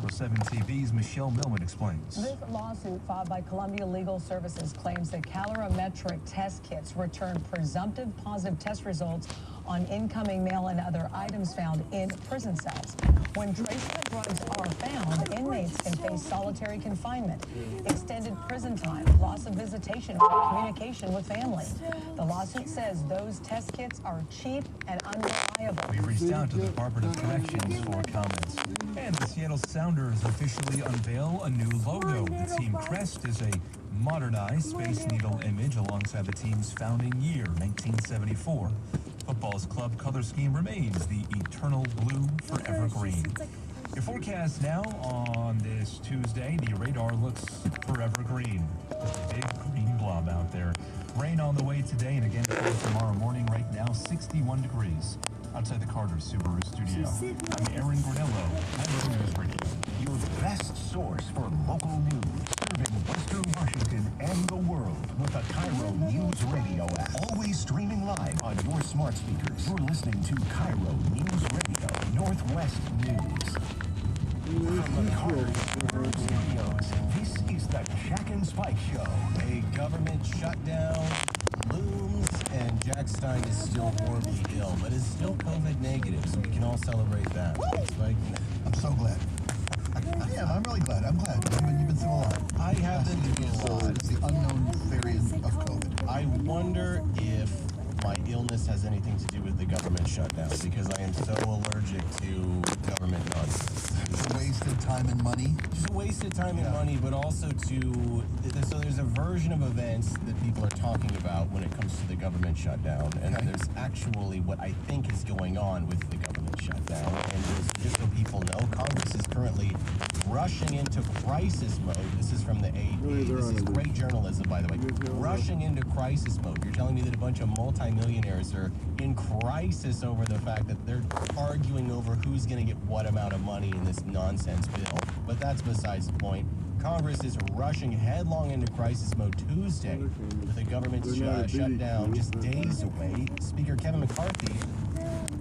Part 7 TV's Michelle Millman explains. This lawsuit filed by Columbia Legal Services claims that calorimetric test kits return presumptive positive test results on incoming mail and other items found in prison cells. When traceable drugs are found, inmates can face solitary confinement, extended prison time, loss of visitation, or communication with family. The lawsuit says those test kits are cheap and unreliable. We reached out to the Department of Corrections for comments. And the Seattle Sounders officially unveil a new logo. The team crest is a modernized Space Needle image alongside the team's founding year, 1974. Football's club color scheme remains the eternal blue, forever green. Your forecast now on this Tuesday, the radar looks forever green. Just a big green blob out there. Rain on the way today and again tomorrow morning. Right now, 61 degrees outside the Carter Subaru studio. I'm Aaron Granello, Local News Radio. Your best source for local news, serving Western Washington and the world with the Cairo News Radio app. Always streaming live on your smart speakers. You're listening to Cairo News Radio, Northwest News. From the Carter Subaru studios, this is the Jack and Spike Show. A government shutdown looms, and Jack Stein is still horribly ill, but is still COVID negative, so we can all celebrate that. Spike? I'm so glad. Yeah, I'm really glad. I'm glad. You've been through a lot. I have been through a lot. It's the unknown variant of COVID. I wonder if my illness has anything to do with the government shutdown, because I am so allergic to government nonsense. It's a wasted time and money. Just a wasted time and money, but also so there's a version of events that people are talking about when it comes to the government shutdown, and then there's actually what I think is going on with the government shutdown. And just so people know, Congress is currently rushing into crisis mode. This is from the AP. This is great journalism, by the way. Rushing into crisis mode. You're telling me that a bunch of multimillionaires are in crisis over the fact that they're arguing over who's going to get what amount of money in this nonsense bill. But that's besides the point. Congress is rushing headlong into crisis mode Tuesday with the government shutdown just days away. Speaker Kevin McCarthy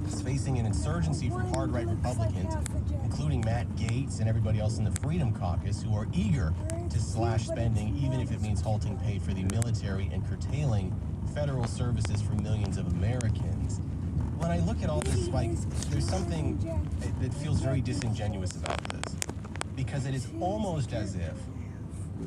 is facing an insurgency from hard-right Republicans, including Matt Gaetz and everybody else in the Freedom Caucus, who are eager to slash spending, even if it means halting pay for the military and curtailing federal services for millions of Americans. When I look at all this, Spike, there's something that feels very disingenuous about this, because it is almost as if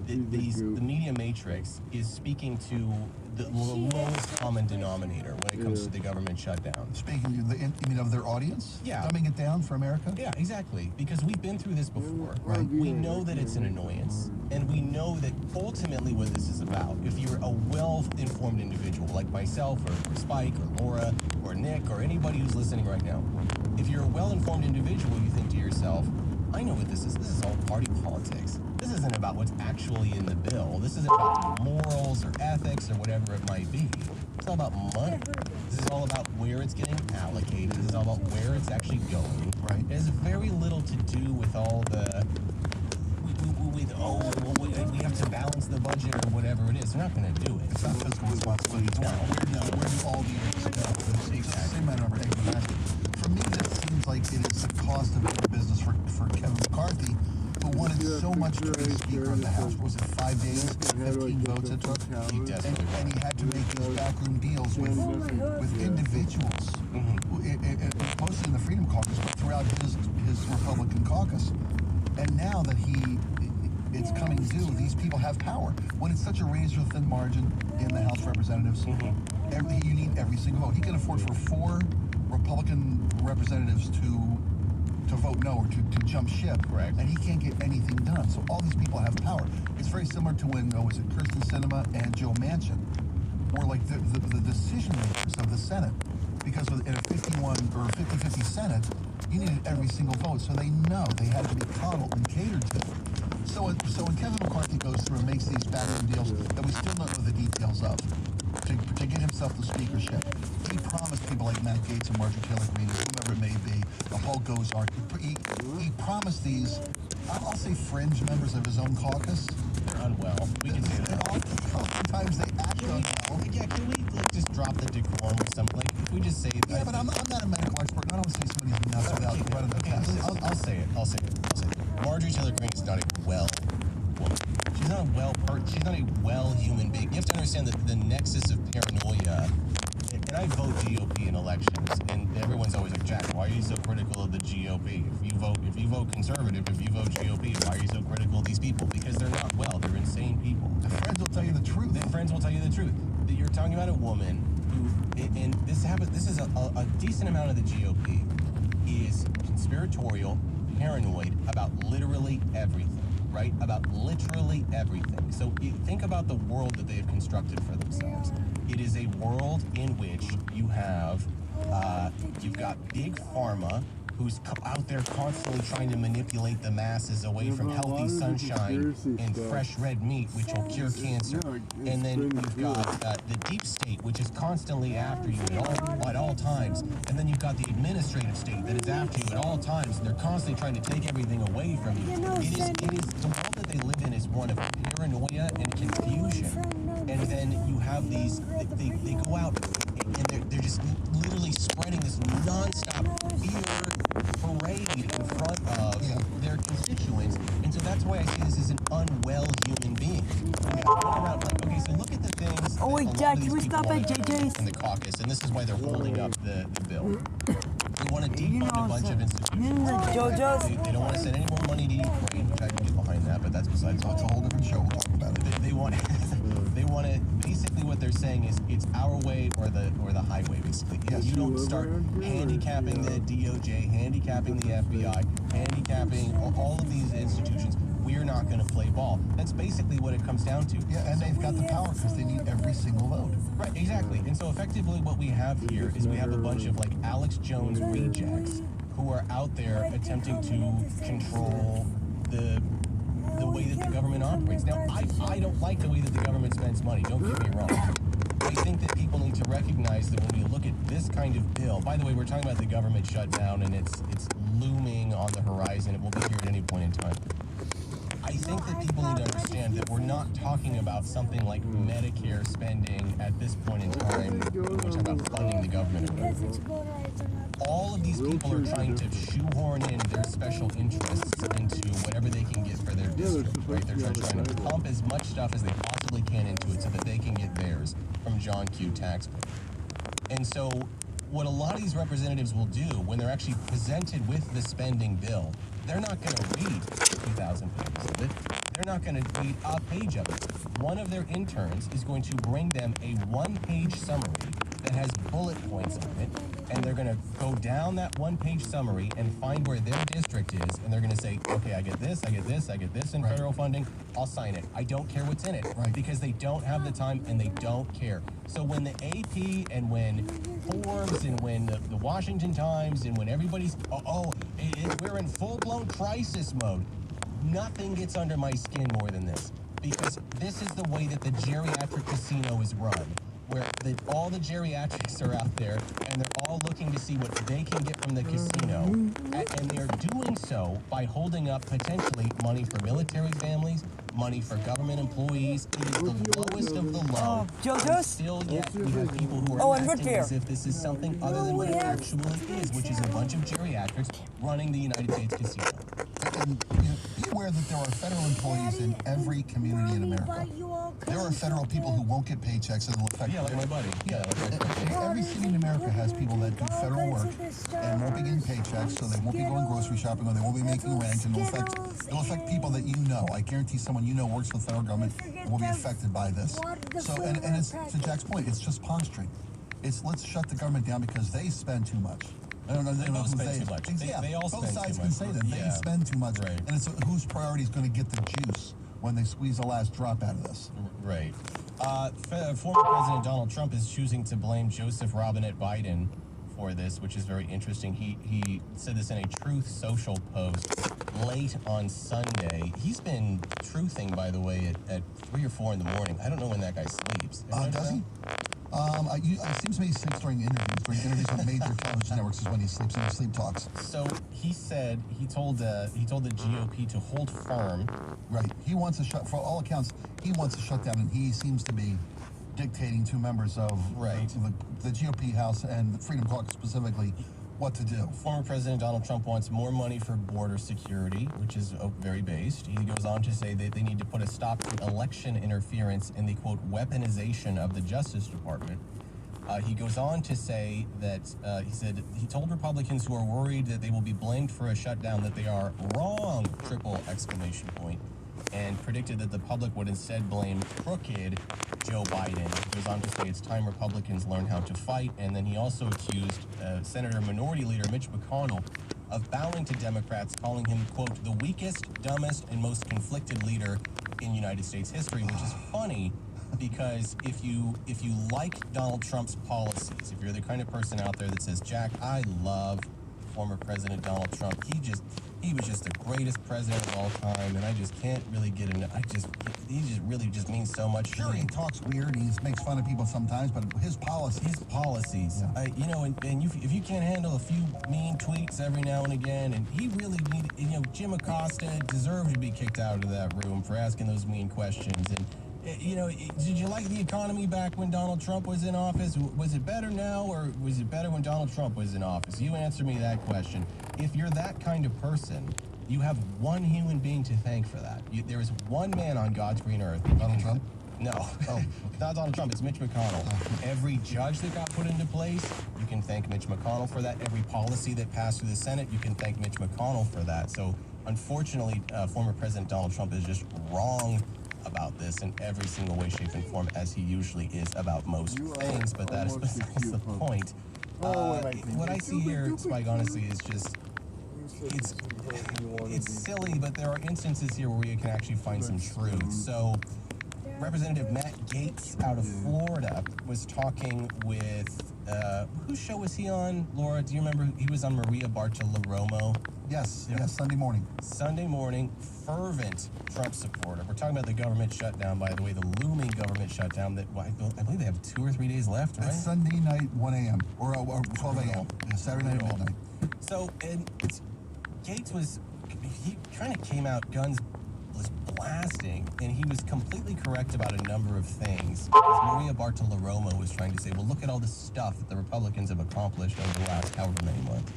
the media matrix is speaking to the lowest common denominator when it comes to the government shutdown. Speaking you mean of their audience? Yeah. Dumbing it down for America? Yeah, exactly. Because we've been through this before. Right. We know that it's an annoyance. And we know that ultimately what this is about, if you're a well-informed individual like myself or Spike or Laura or Nick or anybody who's listening right now, if you're a well-informed individual, you think to yourself, I know what this is. This is all party politics. This isn't about what's actually in the bill. This isn't about morals or ethics or whatever it might be. It's all about money. This is all about where it's getting allocated. This is all about where it's actually going. Right. It has very little to do with all the, we have to balance the budget or whatever it is. They're not going to do it. It's not fiscal responsibility. It's where do all the areas go? It's the same matter of everything. For me, that seems like it is the cost of doing business for Kevin McCarthy, who wanted so much to be Speaker of the House. Was it 5 days, 15 votes it took? And he had to make these backroom deals with individuals, mostly in the Freedom Caucus, but throughout his Republican caucus. And now that it's coming due, these people have power. When it's such a razor-thin margin in the House of Representatives, you need every single vote. He can afford for 4 Republican representatives to vote no or to jump ship, correct, and he can't get anything done. So all these people have power. It's very similar to when, was it Kirsten Sinema and Joe Manchin were like the decision makers of the Senate, because in a 51 or 50-50 Senate, you needed every single vote, so they know they had to be coddled and catered to. So when Kevin McCarthy goes through and makes these backroom deals that we still don't know the details of, to get himself the speakership, he promised people like Matt Gaetz and Marjorie Taylor Greene, whomever it may be, the Paul Gosar, he promised these, I'll say fringe members of his own caucus. They're unwell. We can say that. Oftentimes they act unwell. Yeah, can we just drop the decorum or something? Like, if we just say... Yeah, but I'm not a medical expert, and I don't say somebody's nuts without running the test. I'll say it. Marjorie Taylor Greene is not a well woman. She's not she's not a well human being. You have to understand that the nexus of paranoia. And I vote GOP in elections, and everyone's always like, Jack, why are you so critical of the GOP? If you vote conservative, if you vote GOP, why are you so critical of these people? Because they're not well. They're insane people. The friends will tell you the truth. The friends will tell you the truth. That you're talking about a woman who, and this happens. This is a decent amount of the GOP is conspiratorial, paranoid about literally everything. Right? About literally everything. So think about the world that they have constructed for themselves. It is a world in which you have, you've got big pharma who's out there constantly trying to manipulate the masses away from healthy sunshine and fresh red meat, which will cure cancer. And then you've got the deep state, which is constantly after you at all times. And then you've got the administrative state that is after you at all times. And they're constantly trying to take everything away from you. It is the world that they live in is one of paranoia and confusion. And then you have these, they go out and they're just literally spreading this nonstop fear parade in front of their constituents. And so that's why I say this is an unwell human being. Okay, so look at the things. Oh wait, Jack, can we stop at JJ's? In the caucus, and this is why they're holding up the bill. They want to defund a bunch of institutions. They don't want to send any more money to Ukraine, which I can get behind that, but that's besides. It's a whole different show. We'll talk about it. They want to. Basically, what they're saying is it's our way or the highway. Basically, if you don't start handicapping the DOJ, handicapping the FBI, handicapping all of these institutions, we're not going to play ball. That's basically what it comes down to. Yeah, and they've got the power because they need every single vote. Right, exactly. And so effectively what we have here is we have a bunch of like Alex Jones rejects who are out there attempting to control the way that the government operates. Now, I don't like the way that the government spends money. Don't get me wrong. I think that people need to recognize that when we look at this kind of bill, by the way, we're talking about the government shutdown and it's looming on the horizon. It will be here at any point in time. I think that people need to understand that we're not talking about something like Medicare spending at this point in time. We're talking about funding the government. All of these people are trying to shoehorn in their special interests into whatever they can get for their district, right? They're trying to pump as much stuff as they possibly can into it so that they can get theirs from John Q. taxpayer. And so what a lot of these representatives will do when they're actually presented with the spending bill, they're not going to read 2,000 pages of it. They're not going to read a page of it. One of their interns is going to bring them a one-page summary that has bullet points on it, and they're going to go down that one-page summary and find where their district is, and they're going to say, okay, I get this, I get this, I get this in federal funding, I'll sign it. I don't care what's in it, because they don't have the time and they don't care. So when the AP and when Forbes and when the Washington Times and when everybody's, we're in full-blown crisis mode, nothing gets under my skin more than this, because this is the way that the geriatric casino is run, where all the geriatrics are out there and they're all looking to see what they can get from the casino, and they're doing so by holding up potentially money for military families, money for government employees. It is the lowest of the low. And still yet we have people who are acting as if this is something other than what it actually is, which is a bunch of geriatrics running the United States casino. And be aware that there are federal employees in every community in America. There are federal people who won't get paychecks and will affect. Yeah, like my buddy. Yeah, every city in America has people that do federal work and won't be getting paychecks, so they won't be going grocery shopping, or they won't be making rent, and it'll affect people that you know. I guarantee someone you know works for the federal government and will be affected by this. So, and it's to Jack's point, it's just posturing. It's let's shut the government down because they spend too much. I don't know. They both spend too much. They all spend too much. Both sides can say that. They spend too much. Right. And it's whose priority is going to get the juice when they squeeze the last drop out of this. Right. Former President Donald Trump is choosing to blame Joseph Robinette Biden for this, which is very interesting. He said this in a Truth Social post late on Sunday. He's been truthing, by the way, at 3 or 4 in the morning. I don't know when that guy sleeps. Does he? It seems to me he sleeps during interviews with major television networks is when he sleeps in sleep talks. So he said he told the GOP to hold firm. Right. He wants to shut. For all accounts, he wants to shut down, and he seems to be dictating to members of the GOP House and the Freedom Caucus specifically what to do. Former President Donald Trump wants more money for border security, which is very based. He goes on to say that they need to put a stop to election interference in the, quote, weaponization of the Justice Department. He goes on to say that he told Republicans who are worried that they will be blamed for a shutdown that they are wrong, triple exclamation point, and predicted that the public would instead blame crooked Joe Biden. He goes on to say it's time Republicans learn how to fight, and then he also accused Senator Minority Leader Mitch McConnell of bowing to Democrats, calling him, quote, the weakest, dumbest, and most conflicted leader in United States history, which is funny because if you like Donald Trump's policies, if you're the kind of person out there that says, Jack, I love former President Donald Trump, he was just the greatest president of all time, and I just can't really get enough. He just really just means so much. Sure, he talks weird, he makes fun of people sometimes, but his policies. Yeah. If you can't handle a few mean tweets every now and again, and he really needed, Jim Acosta deserved to be kicked out of that room for asking those mean questions. And did you like the economy back when Donald Trump was in office? Was it better now, or was it better when Donald Trump was in office? You answer me that question. If you're that kind of person, you have one human being to thank for that. There is one man on God's green earth. Donald Trump? No, not Donald Trump. It's Mitch McConnell. Every judge that got put into place, you can thank Mitch McConnell for that. Every policy that passed through the Senate, you can thank Mitch McConnell for that. So, unfortunately, former President Donald Trump is just wrong about this in every single way, shape, and form, as he usually is about most things, but that is besides the point. What I see here, Spike, honestly, is just, it's silly, but there are instances here where we can actually find some truth. So, Representative Matt Gaetz out of Florida was talking with, whose show was he on, Laura? Do you remember? He was on Maria Bartiromo. Yes, Sunday morning. Sunday morning, fervent Trump supporter. We're talking about the government shutdown, by the way, the looming government shutdown that I believe they have 2 or 3 days left, right? It's Sunday night, 1 a.m. or 12 a.m. Saturday night at midnight. So, and Gaetz he kind of came out guns blasting, and he was completely correct about a number of things. As Maria Bartiromo was trying to say, well, look at all the stuff that the Republicans have accomplished over the last however many months.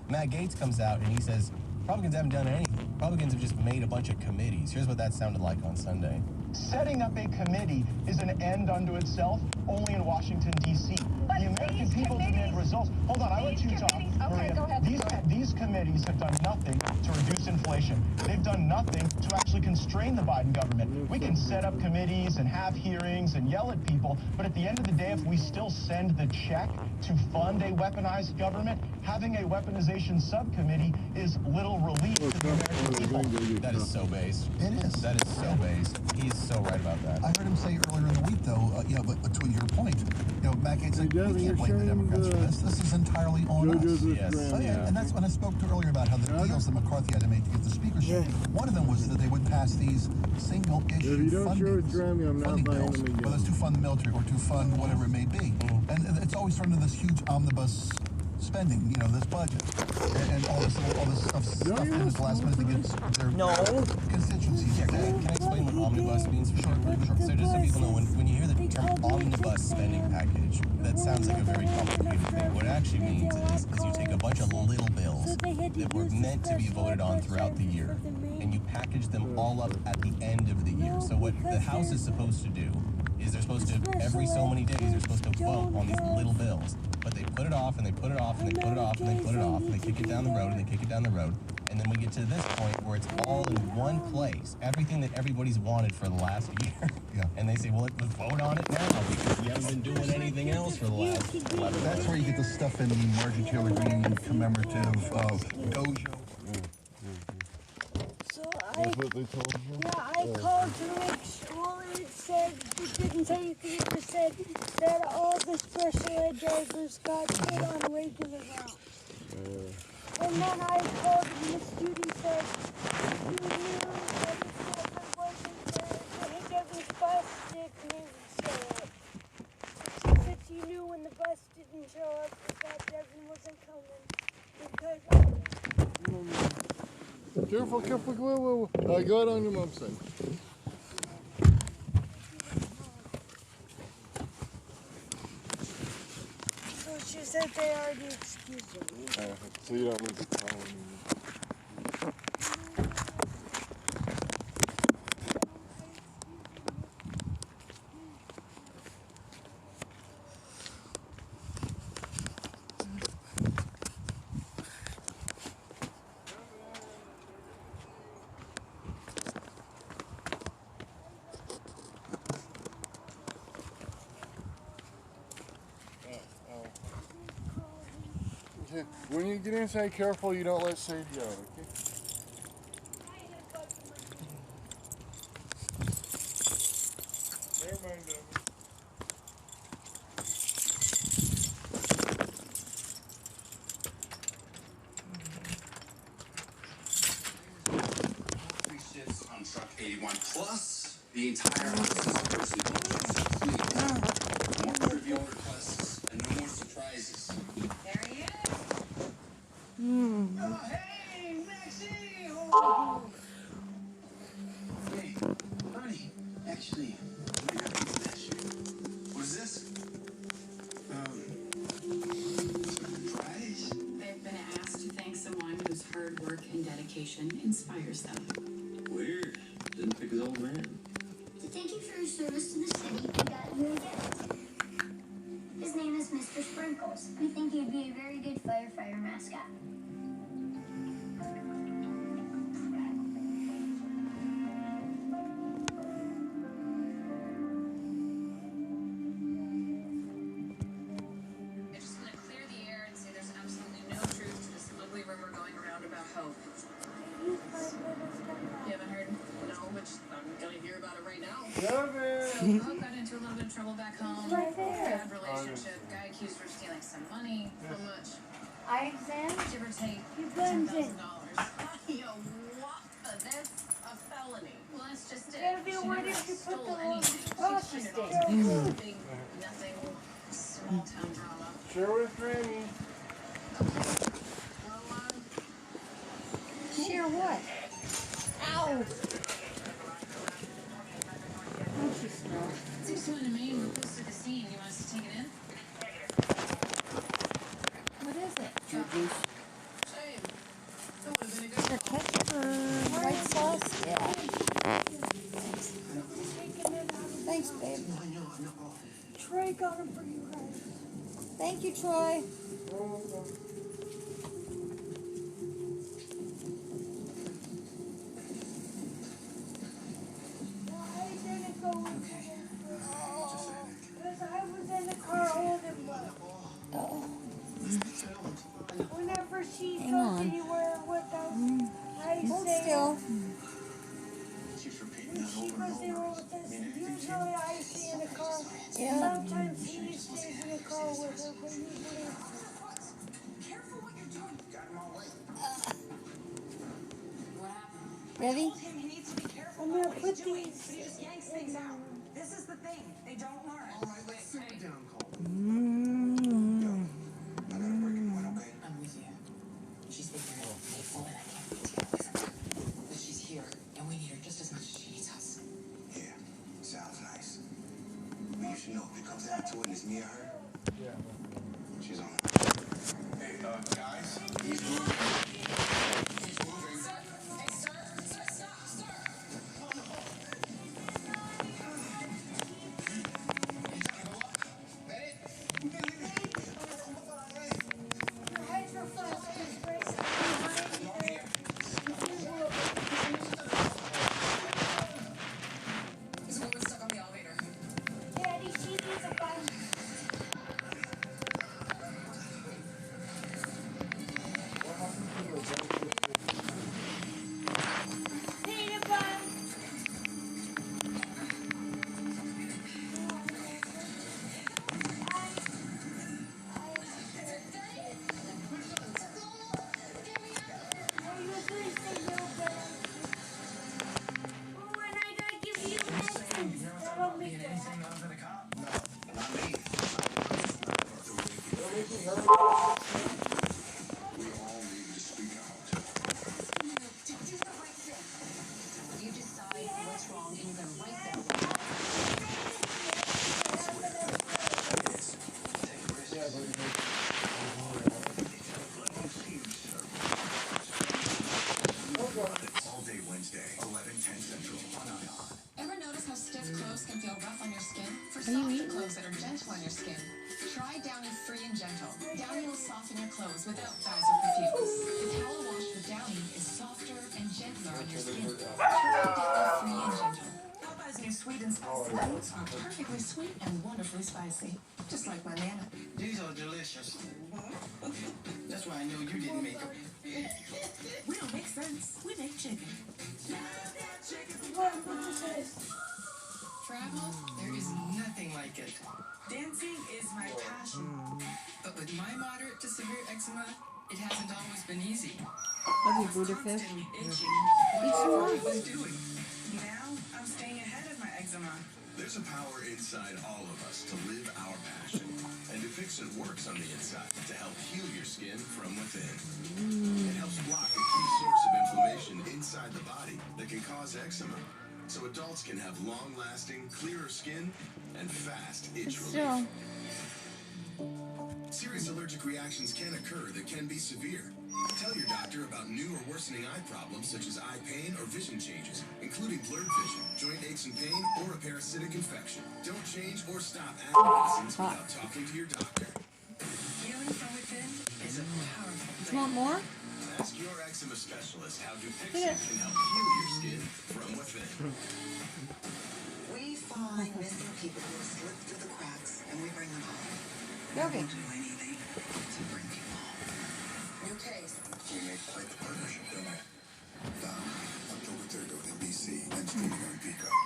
Matt Gaetz comes out and he says, Republicans haven't done anything. Republicans have just made a bunch of committees. Here's what that sounded like on Sunday. Setting up a committee is an end unto itself, only in Washington, D.C. The American people demand results. Hold on, I'll let you talk. Okay, go ahead. These committees have done nothing to reduce inflation. They've done nothing to actually constrain the Biden government. We can set up committees and have hearings and yell at people, but at the end of the day, if we still send the check to fund a weaponized government, having a weaponization subcommittee is little relief to the American people. That is so based. It is. That is so based. He's so right about that. I heard him say earlier in the week, though, but to your point, Matt Gaetz said, we can't blame the Democrats for this. This is entirely on us. Yes. And that's when I spoke to earlier about how the deals that McCarthy had to make to get the speakership. One of them was that they would pass these single-issue funding bills, whether it's to fund the military or to fund whatever it may be. And it's always turned into this huge omnibus spending, this budget, and all this stuff in this last minute to get their constituencies. Yeah, can I explain what omnibus means for short? So just so people know, when you hear the term omnibus spending package, that sounds like a very complicated thing. What it actually means is you take a bunch of little bills that were meant to be voted on throughout the year, and you package them all up at the end of the year. So what the House is supposed to do is they're supposed to, every so many days, they're supposed to vote on these little bills. But they put it off, and they put it off, and they put it off, and they put it off, and they kick it down the road, and they kick it down the road. And then we get to this point where it's all in one place. Everything that everybody's wanted for the last year. Yeah. And they say, well, let's vote on it now because you haven't been doing anything else for the last 11 That's where you get the stuff in the Marjorie Taylor Greene commemorative dojo. So I called to make sure it didn't say anything. It just said that all the special ed drivers got put on regular routes. And then I called and the student said, you knew that if it wasn't the Devin's bus didn't show up. She said she knew when the bus didn't show up that Devin wasn't coming because Careful, whoa. I got on your mom's side. so she said they already excused me. So you don't lose the time. Okay. When you get inside, careful you don't let Sadie out, okay? Never mind, Devin. Three shifts on truck 81 plus the entire office's personnel. More trivial requests and no more surprises. There he is. Oh, hey, Maxie! Oh. Hey, honey. Actually, you might not be that shit. What is this? Surprise? They've been asked to thank someone whose hard work and dedication inspires them. Weird. Didn't pick his old man. To thank you for your service to the city, we got you a gift. His name is Mr. Sprinkles. We think he'd be a very good firefighter mascot. I just want to clear the air and say there's absolutely no truth to this ugly rumor going around about Hope. You haven't heard? No, which I'm going to hear about it right now. So Hope got into a little bit of trouble back home. Right there. Bad relationship. Guy accused her of stealing some money. How much? Eye exam? Give or take You blends $10,000. in. Yo, what? That's a felony. Well, that's just it. Gotta be She what never if you put stole the anything. She process cheated there? on big, nothing, small town drama. Share with Granny. Share what? Ow! Don't you smell? 6-2 in Maine, we're close to the scene. You want us to take it in? What is it? Shame. That would have been a good The ketchup or white sauce? Yeah. Thanks, babe. Troy got him for you guys. Thank you, Troy. I didn't go with him. Because I was in the car holding him. Whenever she Hang goes on. anywhere with us, I Hold say, still. Keeps repeating when that she over goes and anywhere over. with us, usually I stay in the car. Yeah. Sometimes he stays in the car with her, but usually Careful what you're doing. Got him all late. What happened? Debbie? He needs to be careful I'm gonna what put he's doing. these He just yanks things out. This is the thing. They don't learn. All right, let's simmer down, Cole. I'm with you. She's figuring out faithful, and I can't wait to get away from her. But she's here, and we need her just as much as she needs us. Yeah, sounds nice. But you should know if it comes down to it, it's me or her. Yeah. She's on it. Hey, guys, he's moving. He's moving. Hey, sir, stop, sir! your hydroflask is right behind you there. There's a woman stuck on the elevator. Daddy, she needs a bun. Need a bun. I usually say no, but when I gotta give you medicine, that'll make it happen. We all need to speak out. Do the right thing. You decide what's wrong, and you're gonna right that wrong. 11/10 Central on ION. Ever notice how stiff clothes can feel rough on your skin? For softer clothes that are gentle on your skin, try Downy Free and Gentle. Downy will soften your clothes without dyes or perfumes. The towel wash with Downy is softer and gentler on your skin. Try Downy Free and Gentle. Popeye's new sweet and spicy foods are perfectly sweet and wonderfully spicy. Just like my nana. These are delicious. That's why I know you didn't make them. We don't make sense. We make chicken. Travel, there is nothing like it. Dancing is my passion. But with my moderate to severe eczema, it hasn't always been easy. Love you, Buddha fish. Constantly itching. What I was doing. Now I'm staying ahead of my eczema. There's a power inside all of us to live our passion. And Dupixent works on the inside to help heal your skin from within. It helps block a key source of inflammation inside the body that can cause eczema. So adults can have long-lasting, clearer skin and fast itch relief. Serious allergic reactions can occur that can be severe. Tell your doctor about new or worsening eye problems such as eye pain or vision changes, including blurred vision, joint aches and pain, or a parasitic infection. Don't change or stop medicines without talking to your doctor. Healing from within is a powerful You want more? Ask your eczema specialist how Dupixent can help heal your skin from within. We find missing people who have slipped through the cracks, and we bring them home. Okay. We'll do anything to bring people home. New case. We made quite the partnership, don't we? Found October 3rd on NBC and streaming on Peacock.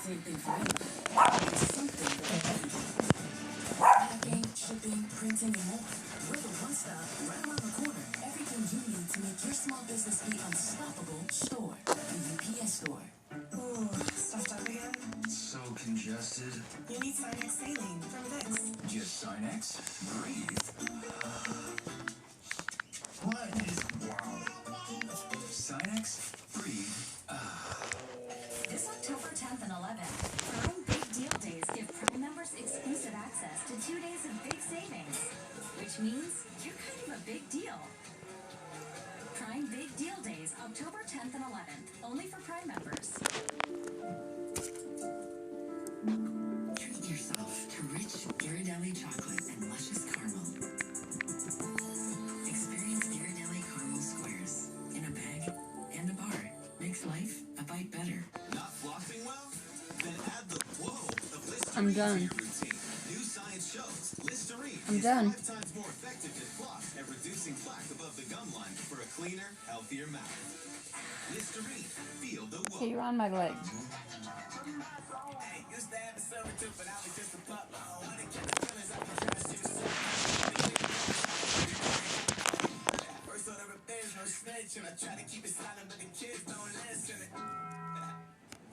Same thing for me. It's something that packing, shipping, printing, and more. We're the one stop right around the corner. Everything you need to make your small business be unstoppable store. The UPS store. Ooh, stuffed up again? So congested. You need Sinex saline from Vicks. Just Sinex? Breathe. What is wow? Sinex? Breathe. This October 10th and 11th, Prime Big Deal Days give Prime members exclusive access to 2 days of big savings, which means you're kind of a big deal. Prime Big Deal Days, October 10th and 11th, only for Prime members. Treat yourself to rich Ghirardelli chocolate and luscious caramel. Experience Ghirardelli caramel squares in a bag and a bar. Makes life a bite better. Not flossing well? Then add the whoa of Listerine I'm done. to your routine. New science shows Listerine I'm is done. 5 times more effective than floss at reducing plaque above the gum line for a cleaner, healthier mouth. Listerine, feel the whoa. Okay, you're on my leg. Hey, used to have a server too, but I was just a pup. When it came to feelings, I was trying to shoot a first order of things, no snitch, and I try to keep it silent, but the kids don't listen.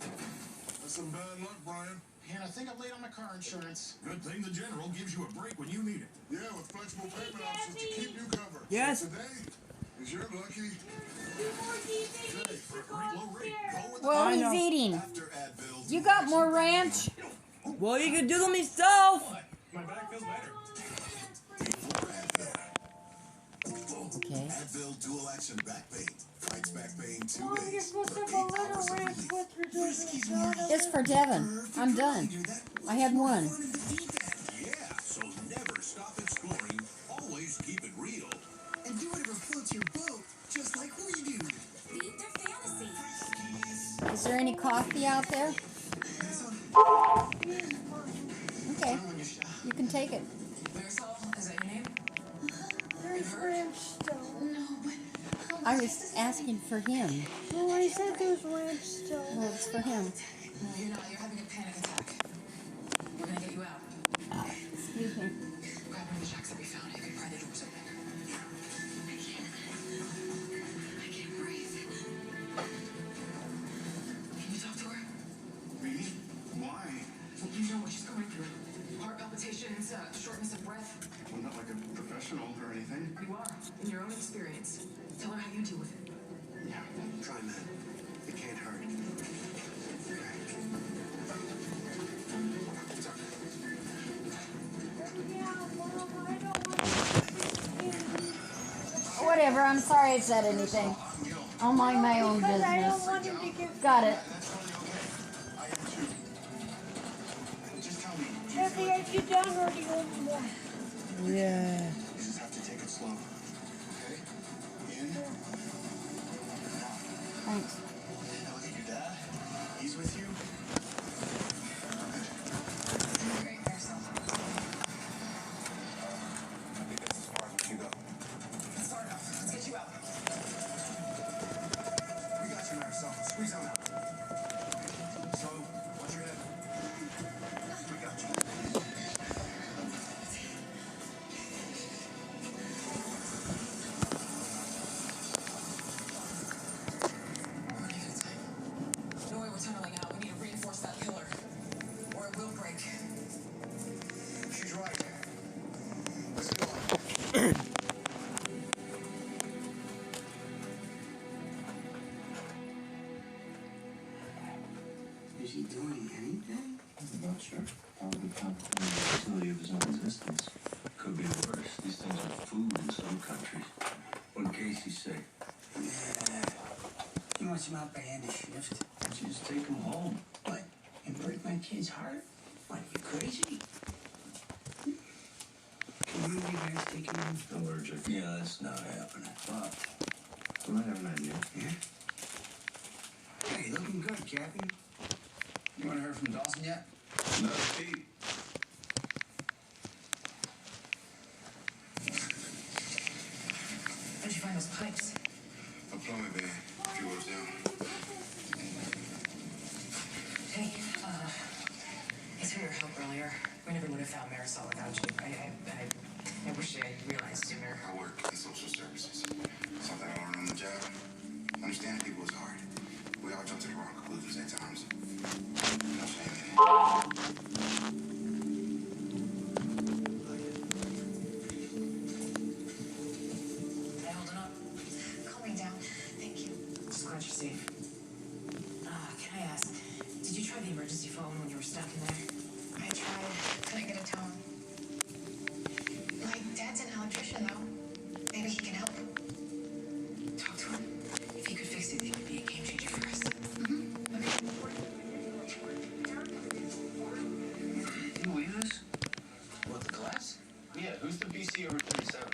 That's some bad luck, Brian. And I think I'm late on my car insurance. Good thing the General gives you a break when you need it. Yeah, with flexible payment options to keep you covered. Yes. So today is your lucky. Today, for a great low rate, go with Well, the he's eating. after Advil. You got more ranch? Well, you can do them yourself. My back feels better. Okay. Advil Dual Action Back Pain. Fights back pain 2 Mom, you're days. supposed to for have a 8 little hours of ranch relief. with your drink. It's for Devin. I'm done. I had one. Yeah, so never stop exploring. Always keep it real. And do whatever floats your boat, just like we do. Feed their fantasy. Is there any coffee out there? Okay. You can take it. Marisol, is that your name? There's ranch still. No, but I was asking for him. No, I said there's ranch still. Well, it's for him. No, you're not. You're having a panic attack. We're gonna get you out. Excuse me. Grab one of the shacks that we found. You can pry the doors open. I can't breathe. Can you talk to her? Me? Why? Well, you know what she's going through. Heart palpitations, shortness of breath. I'm not like a professional or anything. You are, in your own experience. Tell her how you deal with it. Yeah, try that. I'm sorry I said anything. I'll mind my own Because I don't business. want him to get... Got it. Jeffy, are you done or do you want more? Yeah. You just have to take it slow. Okay? In. Thanks. Now look at your dad. He's with you. Great, Marisol. I think that's as far as we can go. It's far enough. Let's get you out. We got you, Marisol. Squeeze on out. So, watch your head. We got you. No way we're tunneling out. We need to reinforce that pillar. Or it will break. She's right. Let's go. Is he doing anything? I'm not sure. Probably complicating the utility of his own existence. Could be worse. These things are food in some countries. What Casey say? Yeah. He wants him out by end of shift. Just take him home. What? And break my kid's heart? What, you crazy? Can one of you guys take him home? Allergic. Yeah, that's not happening. But I might have an idea. Yeah? Hey, looking good, Captain. You want to hear from Dawson yet? Not a peep. Where'd you find those pipes? A plumbing van. A few doors down. Hey, thanks for your help earlier. We never would have found Marisol without you. I wish I realized sooner. I work in social services. Something I learned on the job. Understanding people is hard. We all jump to the wrong conclusions at times. No shame in it. I holding up. Calming down. Thank you. Just glad you're safe. Can I ask, did you try the emergency phone when you were stuck in there? I tried. Couldn't get it to him. My dad's an electrician, though. Maybe he can help. Talk to him. If he could fix it, it would be a game changer for us. Can you believe this? What, the collapse? Yeah, who's the BC over 37?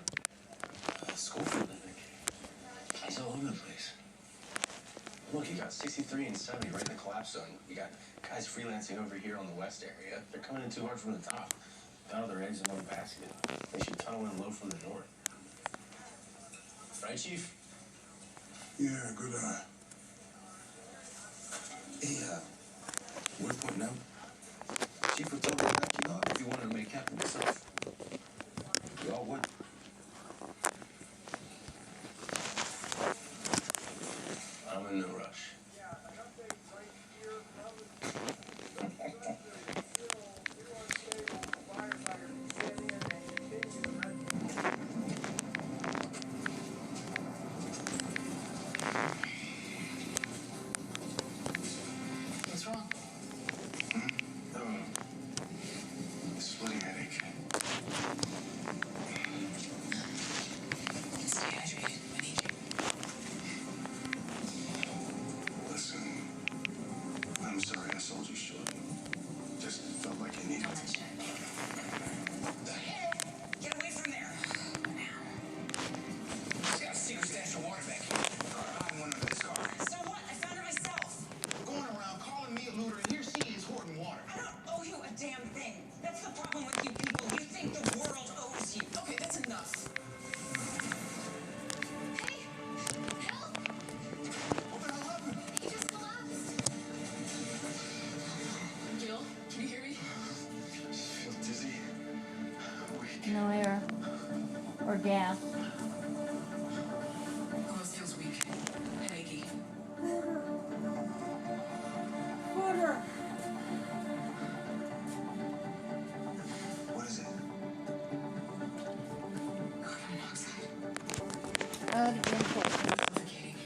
Schofield, I think. He's all over the place. Look, you got 63 and 70 right in the collapse zone. You got guys freelancing over here on the west area. They're coming in too hard from the top. Got all their eggs in one basket. They should tunnel in low from the north. Right, Chief? Yeah, good eye. Hey, we're pointing out. Chief would tell me to back you up if you wanted to make captain yourself. You all would. I'm in no rush. What's wrong? Splitting headache. Stay hydrated. I need you. Listen, I'm sorry I sold you short. Just felt like you needed Don't to. mention it. Get away from there. He's got a secret stash of water back here. Hiding one under this car. So what? I found her myself. Going around calling me a looter, and here she is hoarding water. I don't owe you a damn thing. That's the problem with you people. You think the world owes you. Okay, that's enough. Hey! Help! What the hell happened? He just collapsed. Gil, can you hear me? Feel dizzy. Weak. No air. Or gas. Almost feels weak and achy. Water. What is it? Carbon monoxide. Suffocating.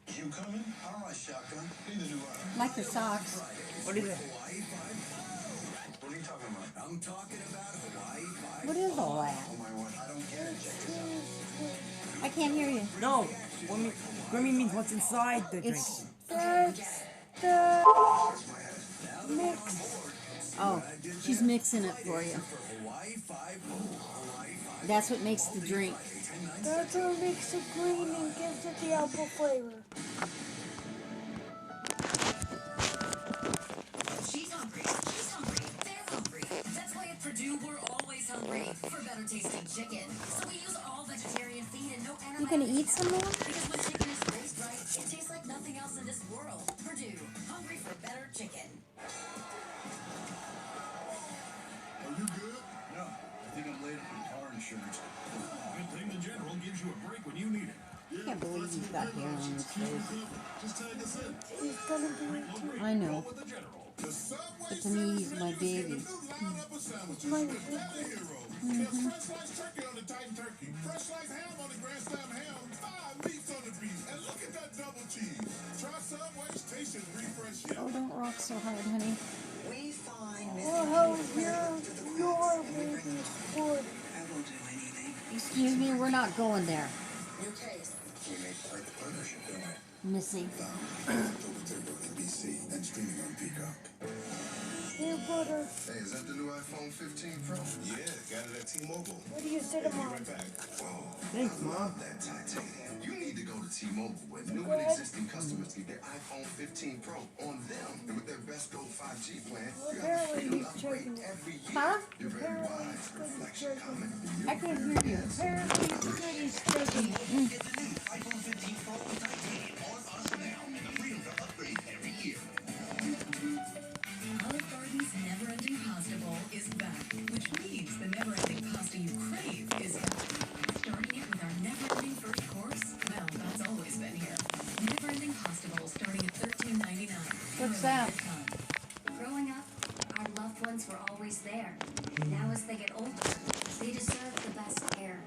You coming? All right, shotgun. Neither do I. Like the socks. What is it? Hawaii 5. Bring you talking about? I'm talking about Hawaii 5. What is all that? Oh my word, I don't get it. Check this out. I can't hear you. No. Grimmy means what's inside the drink. It's That's the mix. oh, she's mixing it for you. That's what makes the drink. That's what makes it green and gives it the apple flavor. She's hungry. She's hungry. They're hungry. That's why at Purdue we're always hungry for better tasting chicken. So we use all vegetarian feed and no animal. You gonna eat some more? Because when chicken is raised right, it tastes like nothing else in this world. Purdue, hungry for better chicken. Are you good? No. I think I'm late for car insurance. Good thing the general gives you a break when you need it. I can't believe he's got hair on his face. Just tag us in. He's gonna be I know. But to me, he's my baby. it's my baby. Mm-hmm. Fresh sliced turkey on the Titan turkey. Fresh sliced ham on the Grand Slam ham. 5 meats on the beef. And look at that double cheese. Try Subway's taste and refresh. Oh, don't rock so hard, honey. We find Well, how your baby would. I won't do anything. Excuse me, we're not going there, New case. We made quite the partnership, don't we? Missy. October 3rd on NBC and streaming on Peacock. Hey, brother. Hey, is that the new iPhone 15 Pro? Yeah, got it at T-Mobile. What do you say to Mom? Right back. Whoa. Thanks, Mom. Love that titanium. You need to go to T-Mobile where new and existing customers get their iPhone 15 Pro on them. And with their best Go 5G plan, you have a free upgrade every year. Huh? You're very wise. Reflection comment. I can't hear you. Apparently, he's checking. Get the new iPhone 15 Pro with titanium on us now and the freedom to upgrade every year. Olive Garden's never-ending pasta bowl is back, which means the never-ending pasta you crave is back. Starting it with our never-ending first course? Well, that's always been here. Never-ending pasta bowl starting at $13.99. What's that? Growing up, our loved ones were always there. Now as they get older, they deserve the best care.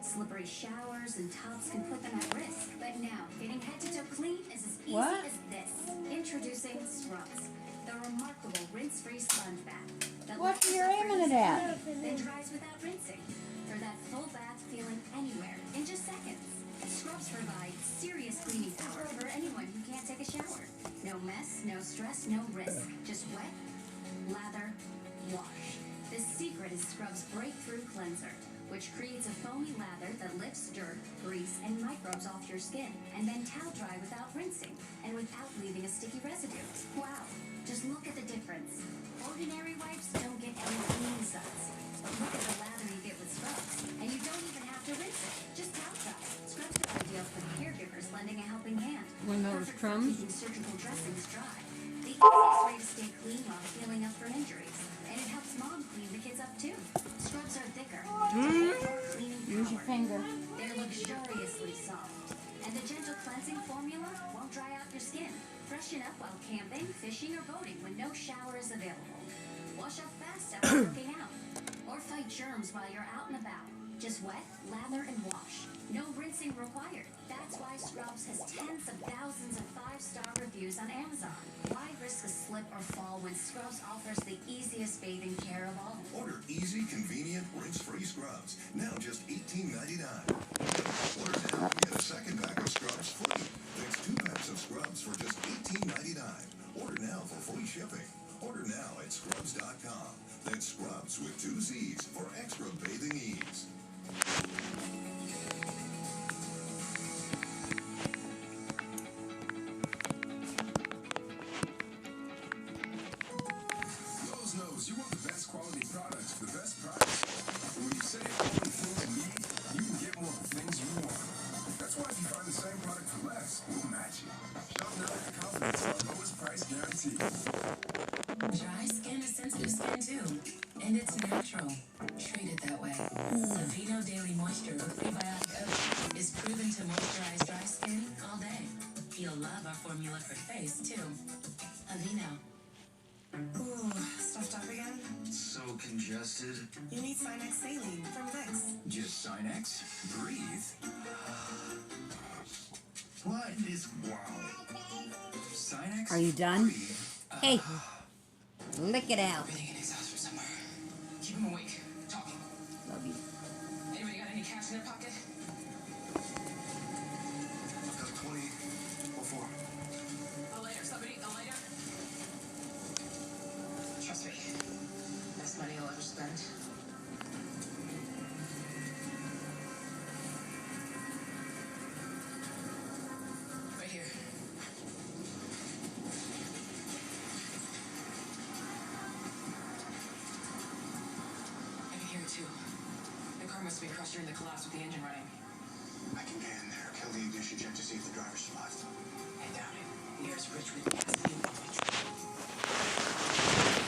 Slippery showers and tubs can put them at risk. But now, getting head to toe clean is as easy What? as this. Introducing Scrubs, the remarkable rinse-free sponge bath. That What lifts you're up aiming it rinse at? Then dries without rinsing. For that full bath feeling anywhere in just seconds. Scrubs provide serious cleaning power for anyone who can't take a shower. No mess, no stress, no risk. Just wet, lather, wash. The secret is Scrubs' breakthrough cleanser, which creates a foamy lather that lifts dirt, grease, and microbes off your skin, and then towel dry without rinsing, and without leaving a sticky residue. Wow, just look at the difference. Ordinary wipes don't get any clean suds. But look at the lather you get with Scrubs, and you don't even have to rinse it. Just towel dry. Scrubs are ideal for caregivers lending a helping hand. When those Perfect for crumbs? keeping surgical dressings dry. The easiest way to stay clean while healing up from injuries. And it helps mom clean the kids up too. Scrubs are thicker. Cleaning Use your power. finger. They're luxuriously soft. And the gentle cleansing formula won't dry out your skin. Freshen up while camping, fishing, or boating when no shower is available. Wash up fast after working out. Or fight germs while you're out and about. Just wet, lather, and wash. No rinsing required. That's why Scrubs has tens of thousands of 5-star reviews on Amazon. Why risk a slip or fall when Scrubs offers the easiest bathing care of all? Order easy, convenient, rinse-free scrubs. Now just $18.99. Order now, get a second pack of scrubs free. That's 2 packs of scrubs for just $18.99. Order now for free shipping. Order now at scrubs.com. That's Scrubs with 2 Z's for extra bathing ease. Lowe's knows you want the best quality products for the best price. And when you save all the things you need, you can get more of the things you want. That's why if you find the same product for less, we'll match it. Shop now with the confidence of our lowest price guarantee. Dry skin is sensitive skin too, and it's natural. Treat it that way. Aveeno Daily Moisture with prebiotic oat is proven to moisturize dry skin all day. You'll love our formula for face too. Aveeno. Ooh, stuffed up again? So congested. You need Sinex saline from Vicks. Just Sinex? Breathe. What is wow? Sinex? Are you done? Breathe. Hey, lick it out. Really get exhaust for somewhere. keep him awake. Talking. Love you. Anybody got any cash in their pocket? I've got 20 or 4. A lighter. Somebody, a lighter? Trust me. Best money I'll ever spend. Right here. I can hear it too. The car must have been crushed during the collapse with the engine running. I can get in there, kill the ignition check to see if the driver survived. I doubt it. The air's rich with gasoline.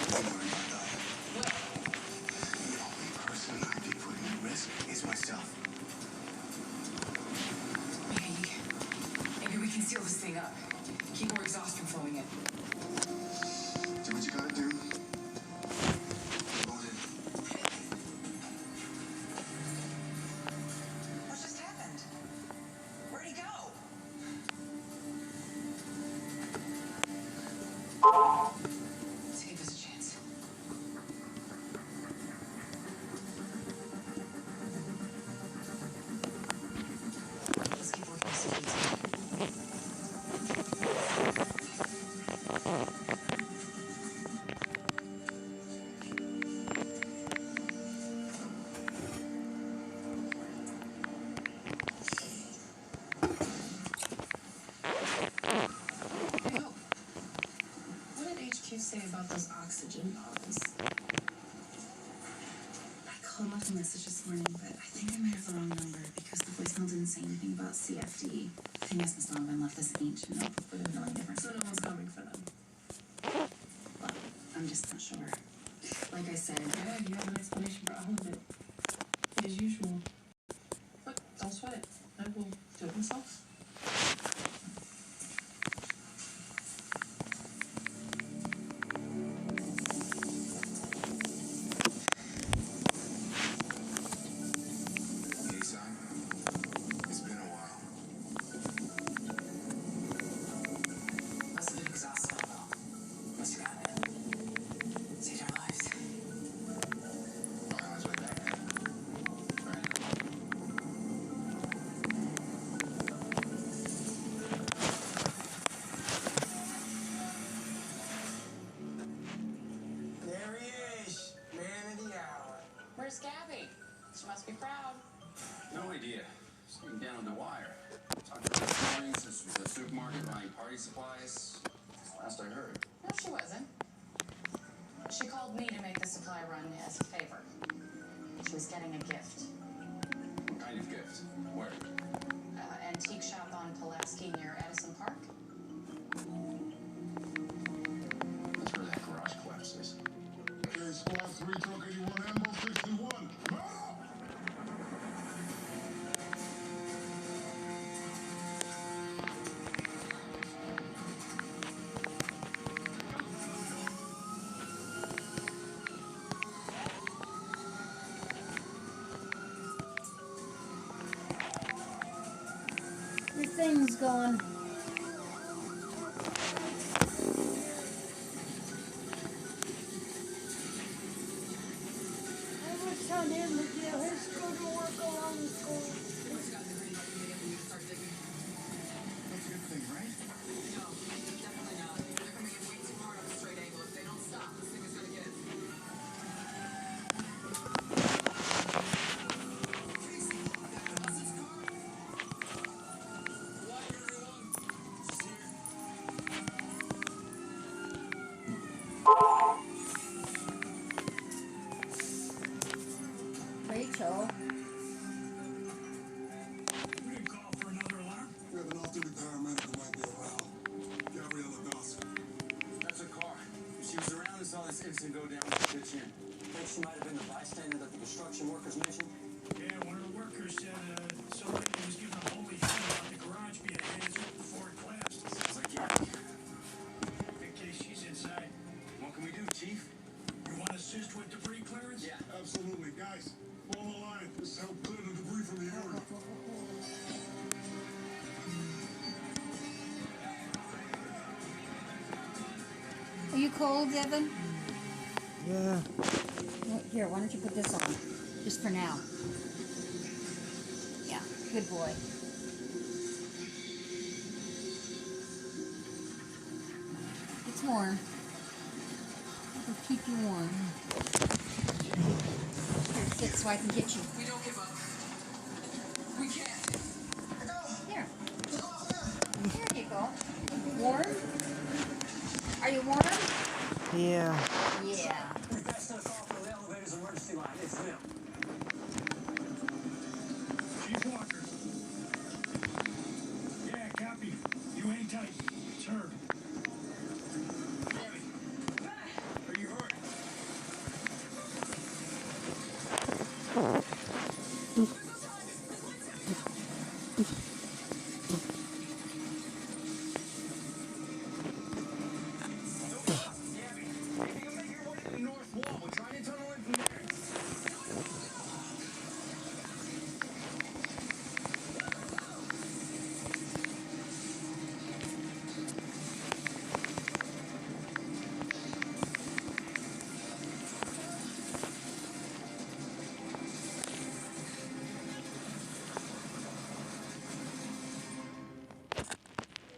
Don't worry about that. The only person I'd be putting at risk is myself. Maybe we can seal this thing up. Keep more exhaust from flowing in. Do what you gotta do. Load it. What just happened? Where'd he go? Let's give this a chance. Let's keep working this sequence. What did HQ say about those oxygen bottles? I called left a message this morning, but I think I might have the wrong number because the voicemail didn't say anything about CFD. I think this must not have been left as an ancient notebook with a million different. So no one's coming for them. Well, I'm just not sure. Like I said, Yeah, you have an explanation for all of it. As usual. But don't sweat it. I will do it myself. Hey, son. It's been a while. Must have been exhausted, though. Must have gotten it. Saved our lives. On his way back. Right. There he is, man of the hour. Where's Gabby? She must be proud. No idea. Just getting down the wire. Talked to her this morning since she was at the supermarket buying party supplies. Last I heard. No, she wasn't. She called me to make the supply run as a favor. She was getting a gift. What kind of gift? Where? Antique shop on Pulaski near Edison Park. That's where that garage collapse is. Okay, squad 3, truck 81, ammo 61. Your thing's gone. I was telling him to get his school to work along the school. What's got the green light to get when you start digging? That's a good thing, right? No, definitely not. They're coming in way too hard on a straight angle. If they don't stop, this thing is gonna get. Rachel. We didn't call for another alarm. We have an off-duty paramedic who might be around. Gabriella Dawson. That's a car. If she was around and saw this incident go down, she'd pitch in. Think she might have been the bystander that the construction workers mentioned? Yeah, one of the workers said somebody was giving a holy hymn about the garage being hands up before it collapsed. Sounds like Gabby. In case she's inside. What can we do, Chief? You want to assist with debris clearance? Yeah. Absolutely. Guys, form a line. This help clear the debris from the area. Are you cold, Evan? Yeah. Here, why don't you put this on? Just for now. Yeah, good boy. It's warm. It'll keep you warm. Here, sit so I can get you. We don't give up. We can't. Here. There you go. Warm? Are you warm? Yeah. Yeah. That's the call for the elevator's emergency line. It's them. Chief Walker. Yeah, copy. You hang tight. It's Herb. Gabby. Are you hurt?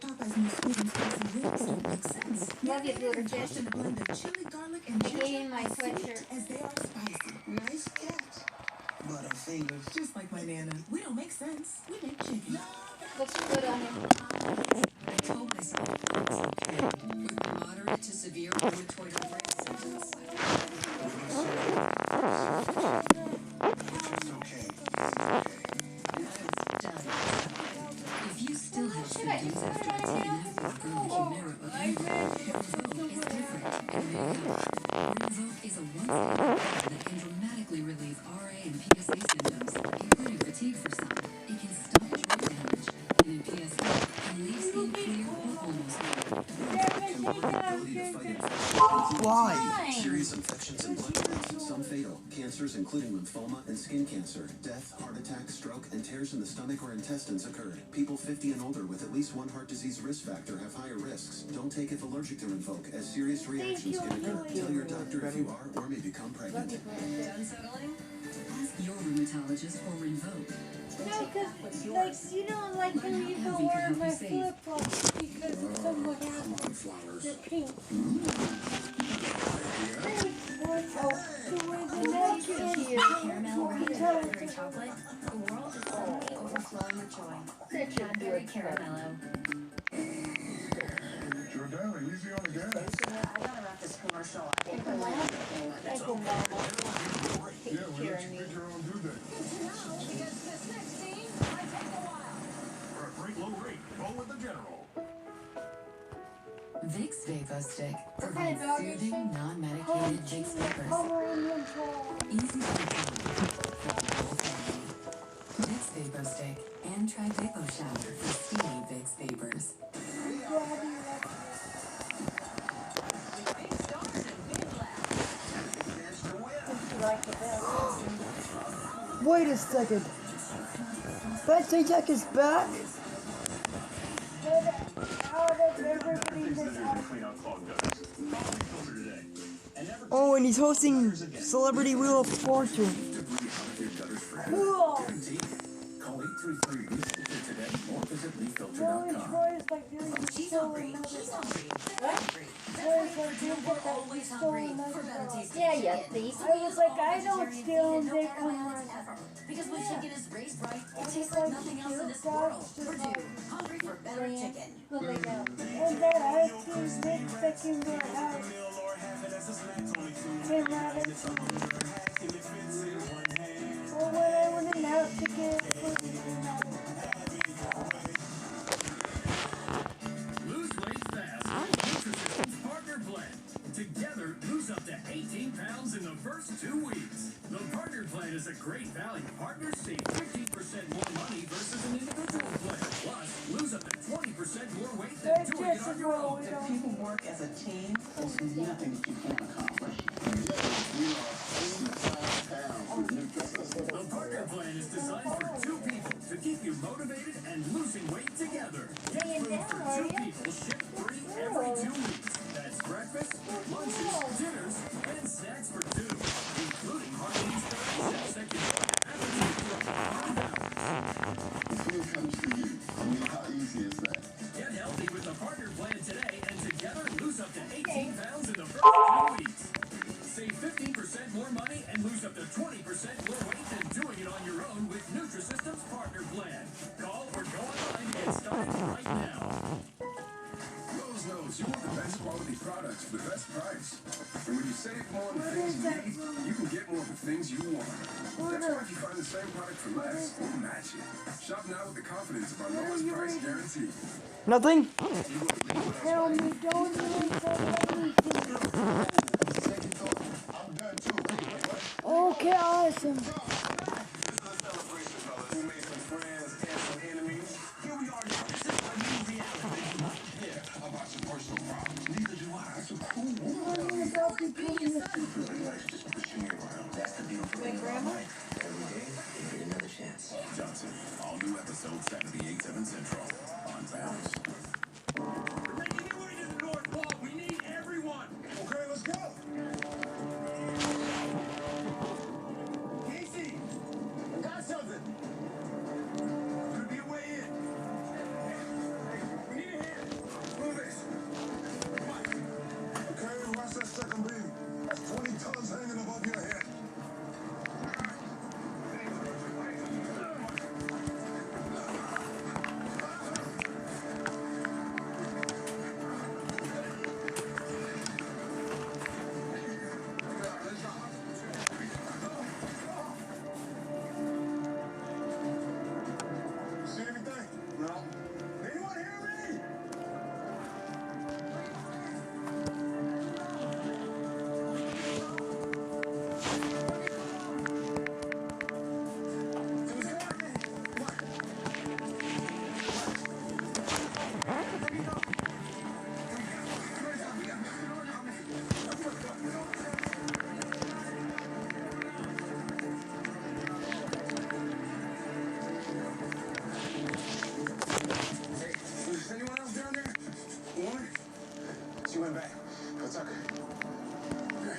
Popeye's new sweet and spicy wings don't make sense. Love you, Booter Fish. In a blend of chili, garlic, and I ginger gave you my as sweet sweatshirt. as they are spicy. Nice catch. Butterfingers. Just like my Nana. We don't make sense. We make chicken. Looks good on him. I told myself it's okay. With moderate to severe rheumatoid arthritis symptoms. It's okay. If you still have symptoms after a TNF blocker like Humira, Rinvoq is different and may help. Rinvoq is a once-daily pill that can dramatically relieve RA and PSA symptoms, including fatigue for some. It can stop joint damage, and in PSA, can leave skin clear or almost clear. Why? Serious infections and blood clots, some fatal. Cancers including lymphoma and skin cancer. Death, heart attack, stroke, and tears in the stomach or intestines occurred. People 50 and older with at least one heart disease risk factor have higher risks. Don't take if allergic to Rinvoq, as serious reactions can occur. Tell your doctor if you are or may become pregnant. Done settling? Ask your rheumatologist for Rinvoq. No, because, like, you don't like for me to wear my flip-flops because of someone else. The pink. Caramel raspberry chocolate. The world is suddenly overflowing with joy. Cadbury Caramello. Jordan, easy on the gas. I gotta wrap this commercial. I think we're Yeah, we let you pick your own due date. Because this next scene might take a while. For a great low rate, roll with the general. Vicks Vapor Stick provides soothing, non-medicated Vicks vapors. Easy to control for the whole family. Vicks Vapor Stick and try Vapo Shower for steamy Vicks vapors. Wait a second. Betsy Tech is back? Oh, and he's hosting Celebrity Wheel of Fortune. Cool. Call 833 today or visit leaffilter.com. She's hungry. She's hungry. Always hungry for better tasting chicken. I was like, I don't steal and they come around. Because when chicken is raised right, it tastes like nothing else in this world. Purdue, hungry for better chicken. And then I see Nick sticking their house. Came out of well, when I went out to get Lose weight fast with Nutrition's Partner Blend. Together, lose up to 18 pounds in the first 2 weeks. The Partner Plan is a great value. Partners save 15% more money versus an individual plan. Plus, lose up to 20% more weight than doing it on your own. If people work as a team, there's nothing that you can't accomplish. The Partner Plan is designed for 2 people to keep you motivated and losing weight together. Get food for 2 people shipped free every 2 weeks. That's breakfast, lunches, dinners, and snacks for 2, including easiest thing. Get healthy with the partner plan today and together lose up to 18 pounds in the first 2 weeks. Save 15% more money and lose up to 20% more weight than doing it on your own with Nutrisystem's partner plan. Call or go online to get started right now. Lowe's knows you want the best quality products for the best price. And when you save more on the things you need, you can get more of the things you want. That's why if you find the same product for less, we'll match it. Shop now with the confidence of our lowest price guarantee. Nothing. Tell me, don't even say anything. Okay, awesome. We made some friends and some enemies. Here we are now. This is our new reality. Yeah, about some personal problems. Neither do I. That's a cool one. Really nice just pushing me around. That's the beautiful thing about life. Every day, you get another chance. Johnson, all new episodes Saturday 8/7 Central on Bounce. We're making your way to the North Wall. We need everyone. Okay, let's go. Casey, I got something. Could be a way in. We need a hand. Move this. Okay, watch that second beam. That's 20 tons hanging above your head. See anything? No. Anyone hear me? Is anyone else down there? Woman? She went back. Go tuck her. Okay.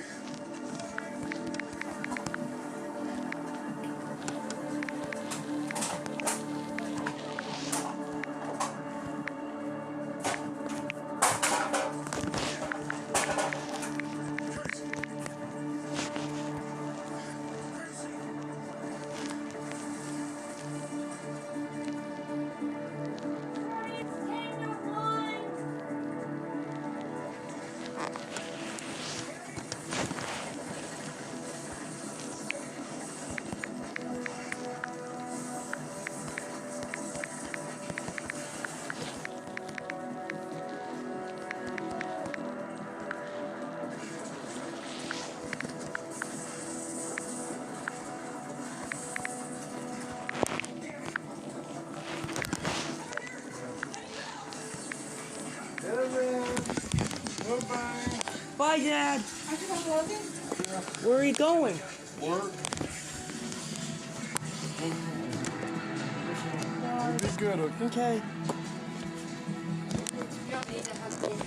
Bye, Dad. Where are you going? Work. You'll be good, okay? Okay. You don't need to hug anything.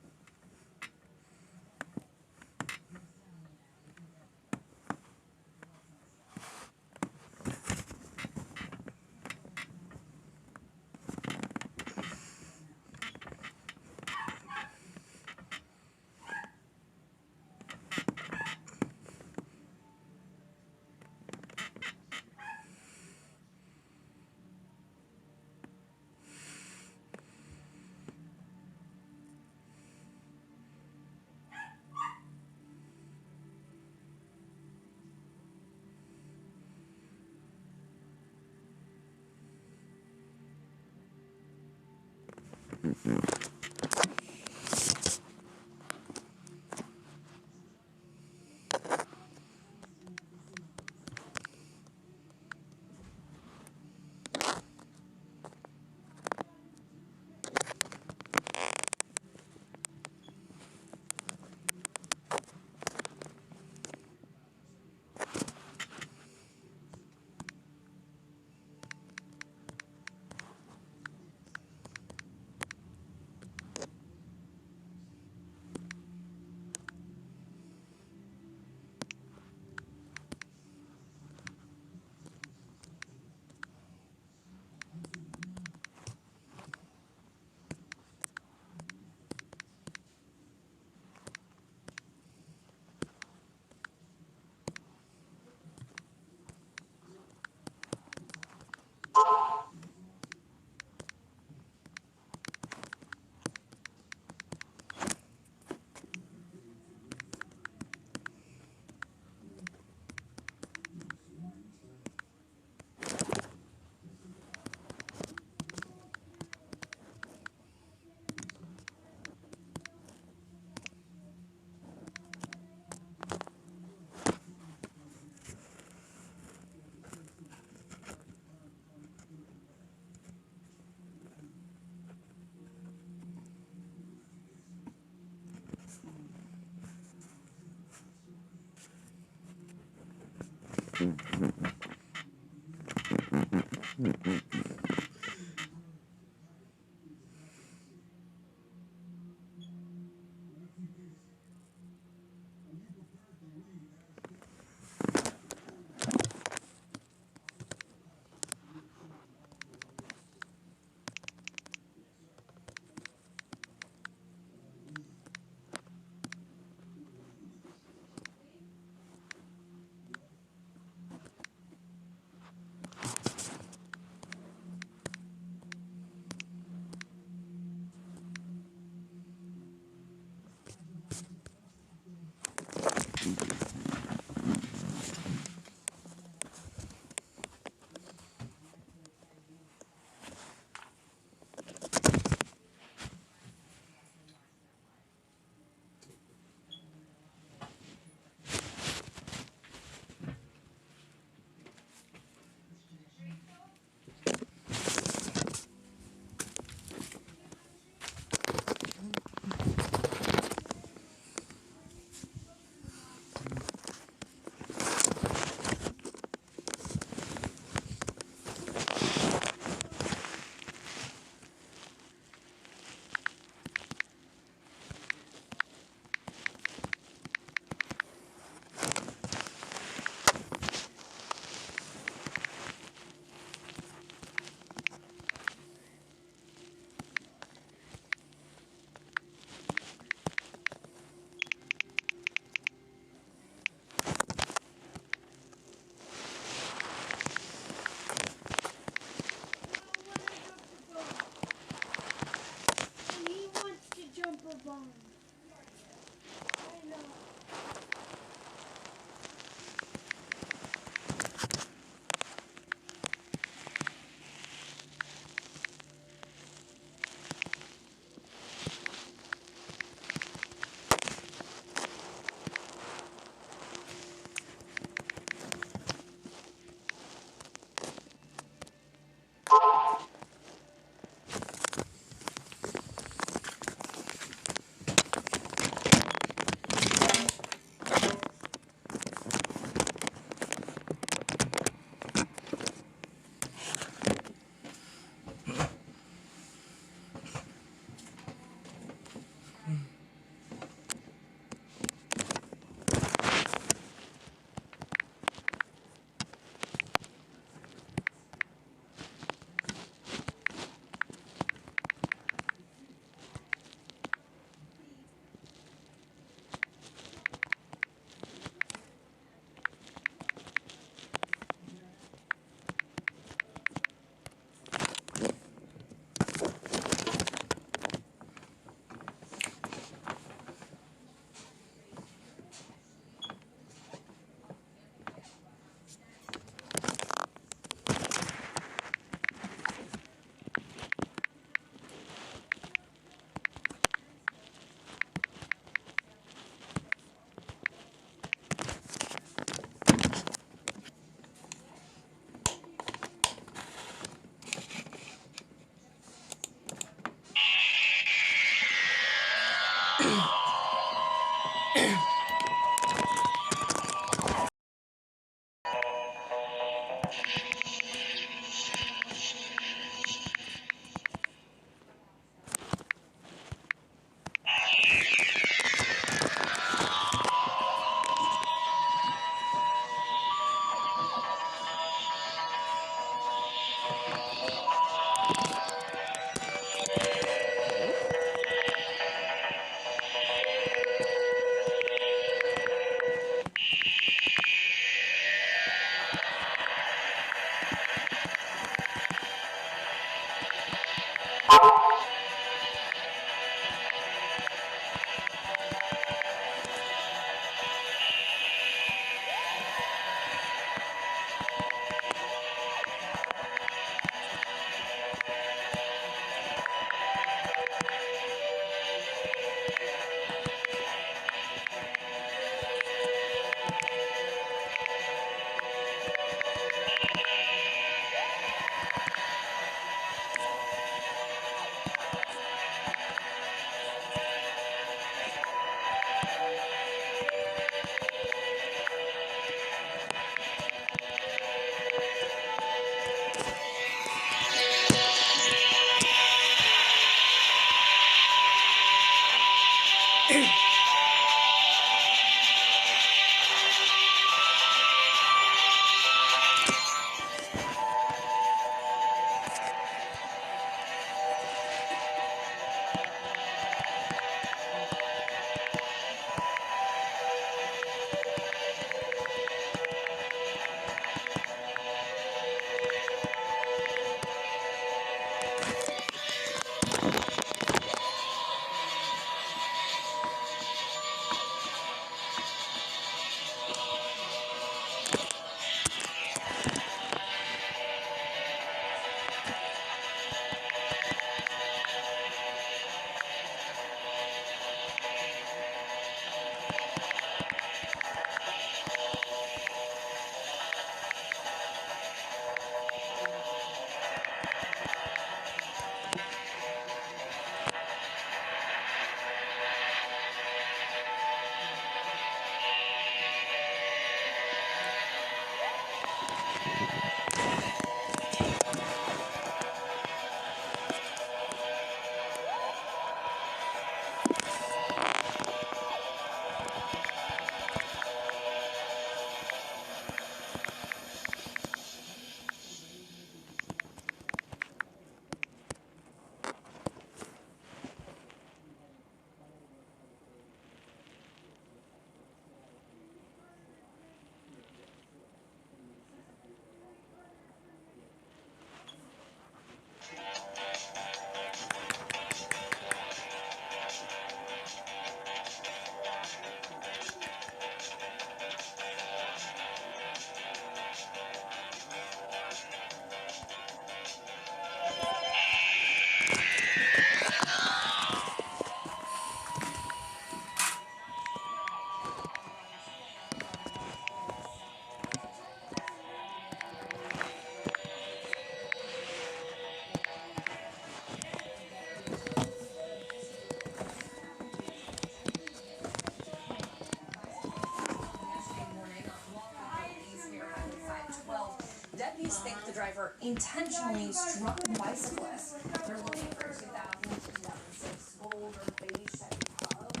driver intentionally struck the bicyclist. They're looking for a 2000 to 2006 gold or beige Chevy Club.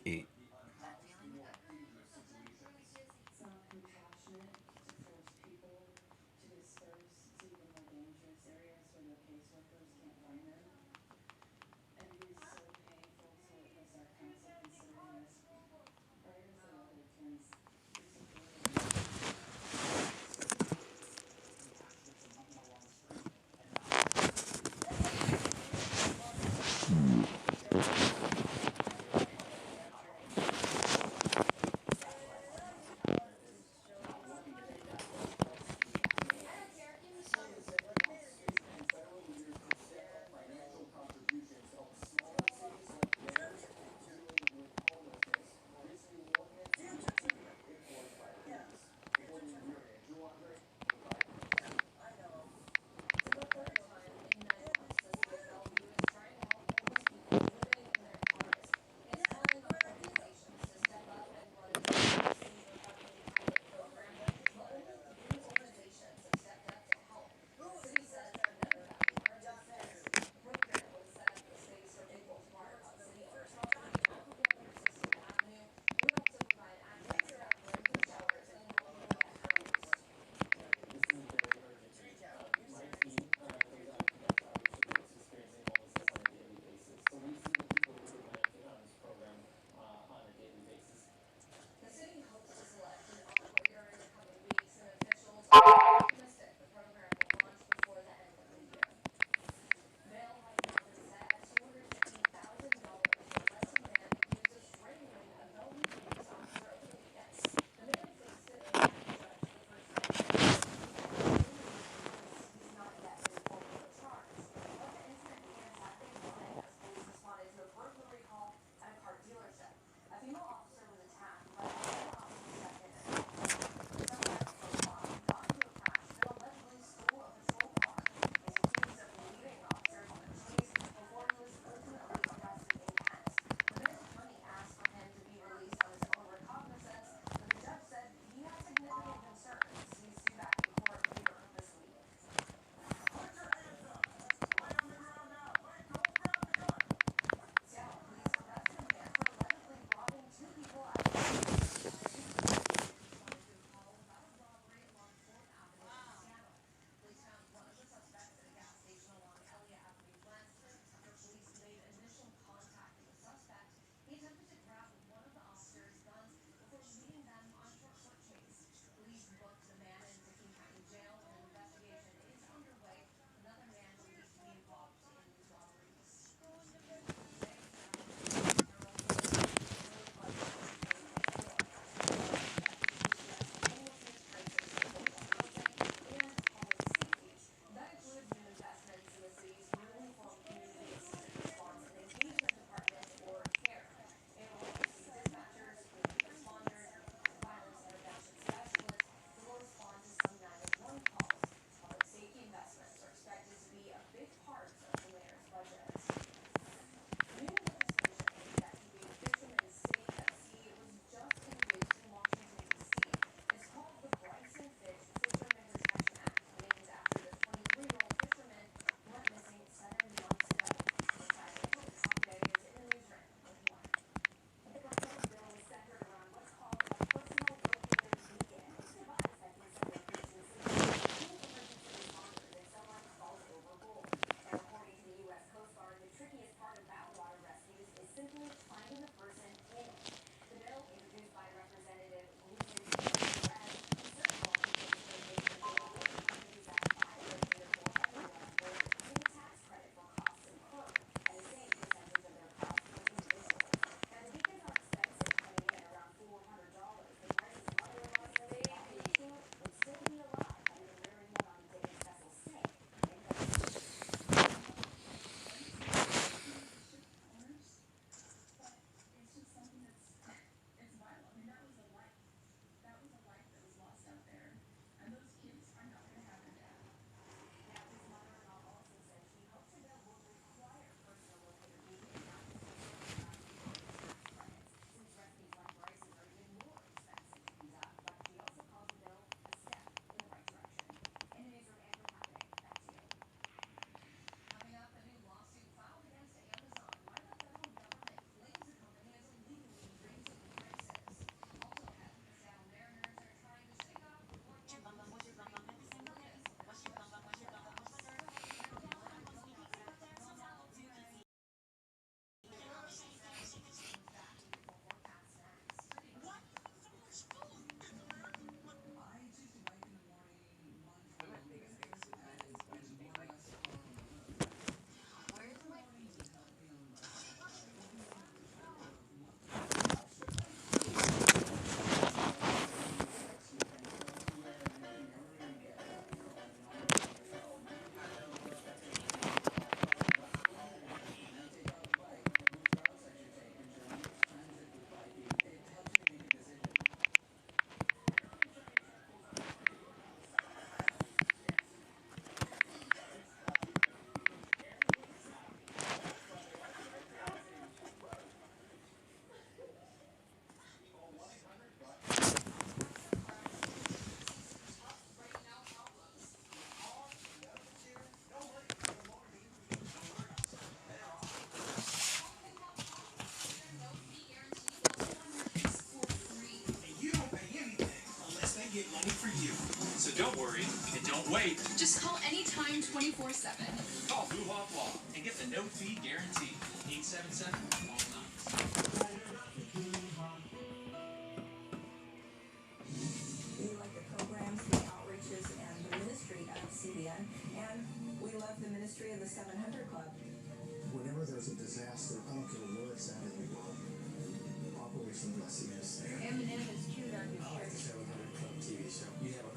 Eight. Don't worry and don't wait. Just call anytime 24/7. Call Blue Hawk Law and get the no-fee guarantee. 877-all-9. We like the programs, the outreaches, and the ministry of CBN, and we love the ministry of the 700 Club. Whenever there's a disaster, I don't care where it's at in the world. Operation Blessing is there. M&M is cute on your I like the shirt. 700 Club TV show. You have a